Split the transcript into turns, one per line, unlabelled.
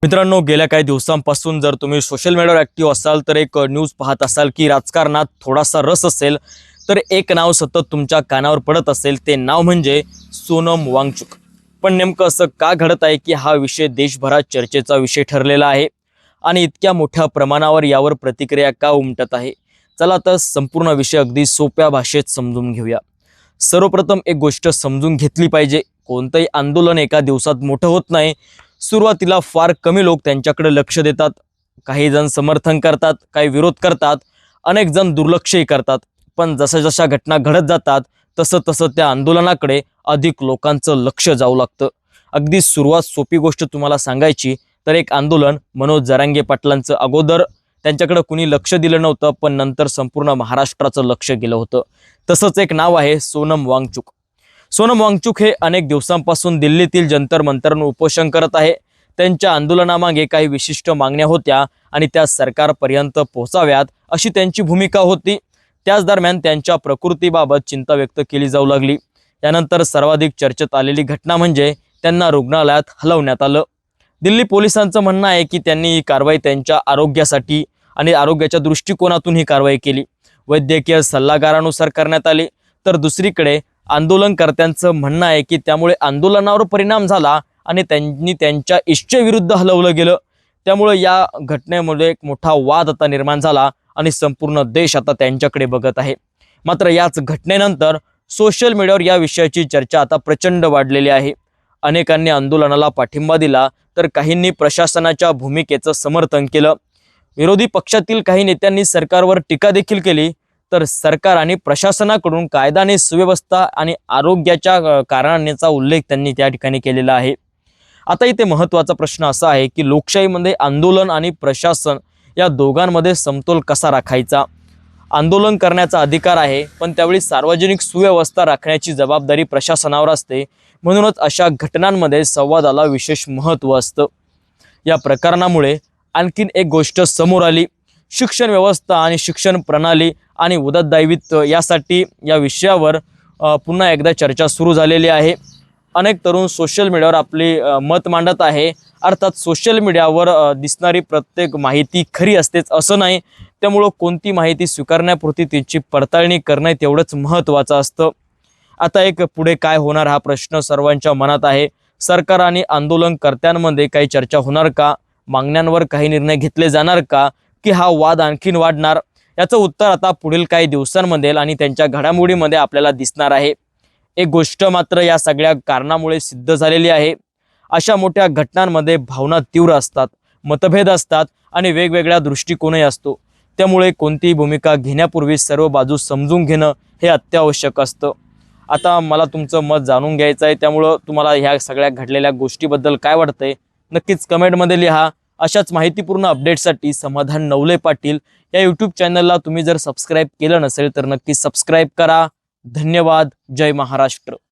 मित्रांनो, गेल्या काही दिवसांपासून जर तुम्ही सोशल मीडियावर ॲक्टिव्ह असाल तर एक न्यूज पाहत असाल की राजकारणात थोडासा रस असेल तर एक नाव सतत तुमच्या कानावर पडत असेल, ते नाव म्हणजे सोनम वांगचुक। पण नेमकं असं का घडत आहे की हा विषय देशभरात चर्चेचा विषय ठरलेला आहे आणि इतक्या मोठ्या प्रमाणावर यावर प्रतिक्रिया का उमटत आहे? चला तर संपूर्ण विषय अगदी सोप्या भाषेत समजून घेऊया। सर्वप्रथम एक गोष्ट समजून घेतली पाहिजे, कोणतंही आंदोलन एका दिवसात मोठं होत नाही। सुरुवातीला फार कमी लोक त्यांच्याकडे लक्ष देतात, काही जण समर्थन करतात, काही विरोध करतात, अनेक जण दुर्लक्षही करतात। पण जशा घटना घडत जातात तसं तसं त्या आंदोलनाकडे अधिक लोकांचं लक्ष जाऊ लागतं। अगदी सुरुवात सोपी गोष्ट तुम्हाला सांगायची तर एक आंदोलन मनोज जरांगे पाटलांचं, अगोदर त्यांच्याकडे कुणी लक्ष दिलं नव्हतं, पण नंतर संपूर्ण महाराष्ट्राचं लक्ष गेलं होतं। तसंच एक नाव आहे सोनम वांगचुक। सोनम वांगचुक हे अनेक दिवसांपासून दिल्लीतील जंतर मंतरवर उपोषण करत आहे। त्यांच्या आंदोलनामागे काही विशिष्ट मागण्या होत्या आणि त्या सरकारपर्यंत पोहोचाव्यात अशी त्यांची भूमिका होती। त्याच दरम्यान त्यांच्या प्रकृतीबाबत चिंता व्यक्त केली जाऊ लागली। यानंतर सर्वाधिक चर्चेत आलेली घटना म्हणजे त्यांना रुग्णालयात हलवण्यात आलं। दिल्ली पोलिसांचं म्हणणं आहे की त्यांनी ही कारवाई त्यांच्या आरोग्यासाठी आणि आरोग्याच्या दृष्टिकोनातून ही कारवाई केली, वैद्यकीय सल्लागारानुसार करण्यात आली। तर दुसरीकडे आंदोलनकर्त्यांचं म्हणणं आहे की त्यामुळे आंदोलनावर परिणाम झाला आणि त्यांनी त्यांच्या इच्छेविरुद्ध हलवलं गेलं। त्यामुळे या घटनेमध्ये एक मोठा वाद आता निर्माण झाला आणि संपूर्ण देश आता त्यांच्याकडे बघत आहे। मात्र याच घटनेनंतर सोशल मीडियावर या विषयाची चर्चा आता प्रचंड वाढलेली आहे। अनेकांनी आंदोलनाला पाठिंबा दिला तर काहींनी प्रशासनाच्या भूमिकेचं समर्थन केलं। विरोधी पक्षातील काही नेत्यांनी सरकारवर टीका देखील केली। तर सरकार आणि प्रशासनाकडून कायदा आणि सुव्यवस्था आणि आरोग्याच्या कारणांचा उल्लेख त्यांनी त्या ठिकाणी केलेला आहे। आता इथे महत्त्वाचा प्रश्न असा आहे की लोकशाहीमध्ये आंदोलन आणि प्रशासन या दोघांमध्ये समतोल कसा राखायचा? आंदोलन करण्याचा अधिकार आहे, पण त्यावेळी सार्वजनिक सुव्यवस्था राखण्याची जबाबदारी प्रशासनावर असते। म्हणूनच अशा घटनांमध्ये संवादाला विशेष महत्त्व असतं। या प्रकरणामुळे आणखीन एक गोष्ट समोर आली, शिक्षण व्यवस्था आणि शिक्षण प्रणाली आणि उत्तरदायित्व यासाठी या विषयावर पुन्हा एकदा चर्चा सुरू झालेली आहे। अनेक तरुण सोशल मीडियावर आपली मत मांडत आहे। अर्थात सोशल मीडियावर दिसणारी प्रत्येक माहिती खरी असतेच असं नाही, त्यामुळं कोणती माहिती स्वीकारण्यापुरती तिची पडताळणी करणं तेवढंच महत्त्वाचं असतं। आता एक पुढे काय होणार हा प्रश्न सर्वांच्या मनात आहे। सरकार आणि आंदोलनकर्त्यांमध्ये काही चर्चा होणार का? मागण्यांवर काही निर्णय घेतले जाणार का, की हा वाद आणखीन वाढणार? याचं उत्तर आता पुढील काही दिवसांमध्ये आणि त्यांच्या घडामोडीमध्ये आपल्याला दिसणार आहे। एक गोष्ट मात्र या सगळ्या कारणामुळे सिद्ध झालेली आहे, अशा मोठ्या घटनांमध्ये भावना तीव्र असतात, मतभेद असतात आणि वेगवेगळ्या दृष्टिकोनही असतो। त्यामुळे कोणतीही भूमिका घेण्यापूर्वी सर्व बाजू समजून घेणं हे अत्यावश्यक असतं। आता मला तुमचं मत जाणून घ्यायचं आहे, त्यामुळं तुम्हाला ह्या सगळ्या घडलेल्या गोष्टीबद्दल काय वाटतंय नक्कीच कमेंटमध्ये लिहा। अशाच माहितीपूर्ण अपडेटसाठी समाधान नवले पाटील या यूट्यूब चॅनलला तुम्ही जर सबस्क्राईब केलं नसेल तर नक्की सबस्क्राईब करा। धन्यवाद। जय महाराष्ट्र।